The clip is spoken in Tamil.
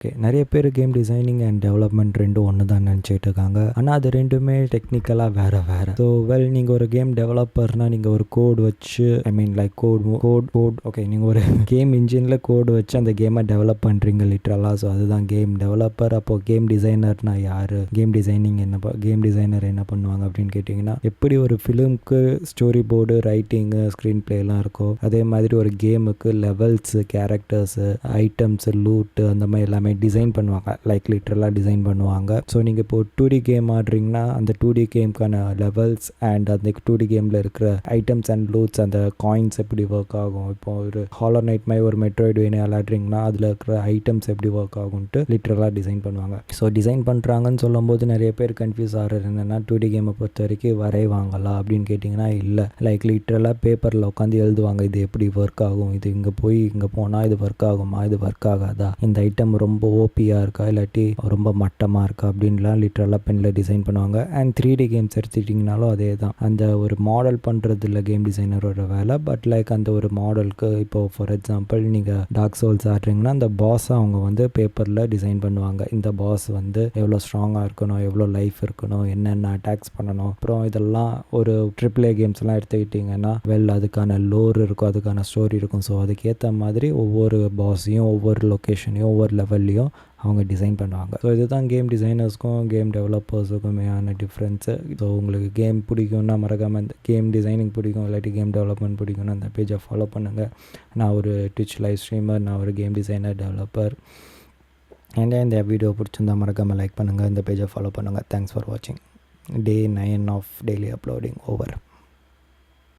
ஓகே, நிறைய பேர் கேம் டிசைனிங் அண்ட் டெவலப்மெண்ட் ரெண்டும் ஒன்று தான் நினச்சிட்டு இருக்காங்க. ஆனால் அது ரெண்டுமே டெக்னிக்கலாக வேறு. ஸோ நீங்கள் ஒரு கேம் டெவலப்பர்னால் நீங்கள் ஒரு கோட் வச்சு லைக் கோட் ஓகே, நீங்கள் ஒரு கேம் இன்ஜினில் கோடு வச்சு அந்த கேமை டெவலப் பண்ணுறீங்க லிட்ரலாக. ஸோ அதுதான் கேம் டெவலப்பர். அப்போது கேம் டிசைனர்னா யார், கேம் டிசைனர் என்ன பண்ணுவாங்க அப்படின்னு கேட்டிங்கன்னா, எப்படி ஒரு ஃபிலிம்க்கு ஸ்டோரி போர்டு, ரைட்டிங்கு, ஸ்க்ரீன் பிளேலாம் இருக்கோ அதே மாதிரி ஒரு கேமுக்கு லெவல்ஸு, கேரக்டர்ஸு, ஐட்டம்ஸு, லூட்டு அந்த மாதிரி எல்லாமே டிசைன் பண்ணுவாங்க. லைக் லிட்ரலாக டிசைன் பண்ணுவாங்க. ஸோ நீங்கள் இப்போ 2D கேம் ஆடுறீங்கன்னா அந்த 2D கேமுக்கான லெவல்ஸ் அண்ட் அந்த 2D கேமில் இருக்கிற ஐட்டம்ஸ் அண்ட் லூட்ஸ், அந்த காயின்ஸ் எப்படி ஒர்க் ஆகும், இப்போ ஒரு ஹாலோ நைட் மாதிரி ஒரு மெட்ராய்ட்வேனியா விளையாடுறீங்கன்னா அதில் இருக்கிற ஐட்டம்ஸ் எப்படி ஒர்க் ஆகும்ட்டு லிட்ரலாக டிசைன் பண்ணுவாங்க. ஸோ டிசைன் பண்ணுறாங்கன்னு சொல்லும் போது நிறைய பேர் கன்ஃபியூஸ் ஆகிறது என்னென்னா, 2D கேமை பொறுத்த வரைக்கும் வரைவாங்களா அப்படின்னு கேட்டிங்கன்னா இல்லை. லைக் லிட்ரலாக பேப்பரில் உட்காந்து எழுதுவாங்க, இது எப்படி ஒர்க் ஆகும், இது இங்கே போய் இங்கே போனால் இது ஒர்க் ஆகுமா, இது ஒர்க் ஆகாதா, இந்த ஐட்டம் ரொம்ப ஓபியாக இருக்கா இல்லாட்டி ரொம்ப மட்டமாக இருக்கா அப்படின்லாம் லிட்ரலாக பெனில் டிசைன் பண்ணுவாங்க. அண்ட் 3D கேம்ஸ் எடுத்துக்கிட்டிங்கனாலும் அதே தான். அந்த ஒரு மாடல் பண்ணுறது இல்லை கேம் டிசைனரோட வேலை. பட் லைக் அந்த ஒரு மாடலுக்கு இப்போது ஃபார் எக்ஸாம்பிள் நீங்கள் டார்க் சோல்ஸ் ஆடுறீங்கன்னா அந்த பாஸை அவங்க வந்து பேப்பரில் டிசைன் பண்ணுவாங்க. இந்த பாஸ் வந்து எவ்வளோ ஸ்ட்ராங்காக இருக்கணும், எவ்வளோ லைஃப் இருக்கணும், என்னென்ன அட்டாக்ஸ் பண்ணணும், அப்புறம் இதெல்லாம் ஒரு AAA கேம்ஸ்லாம் எடுத்துக்கிட்டிங்கன்னா அதுக்கான லோர் இருக்கும், அதுக்கான ஸ்டோரி இருக்கும். ஸோ அதுக்கேற்ற மாதிரி ஒவ்வொரு பாஸையும், ஒவ்வொரு லொக்கேஷனையும், ஒவ்வொரு லெவல்லையும் அவங்க டிசைன் பண்ணுவாங்க. ஸோ இதுதான் கேம் டிசைனர்ஸ்க்கும் கேம் டெவலப்பர்ஸுக்குமையான டிஃப்ரென்ஸு. ஸோ உங்களுக்கு கேம் பிடிக்கும்னா மறக்காமல் இந்த கேம் டிசைனிங் பிடிக்கும் இல்லாட்டி கேம் டெவலப்மெண்ட் பிடிக்கும்னா அந்த பேஜை ஃபாலோ பண்ணுங்கள். நான் ஒரு ட்விட்ச் லைவ் ஸ்ட்ரீமர், நான் ஒரு கேம் டிசைனர், டெவலப்பர். இந்த வீடியோ பிடிச்சிருந்தா மறக்காமல் லைக் பண்ணுங்கள், இந்த பேஜை ஃபாலோ பண்ணுங்கள். தேங்க்ஸ் ஃபார் வாட்சிங். Day 9 of daily uploading over.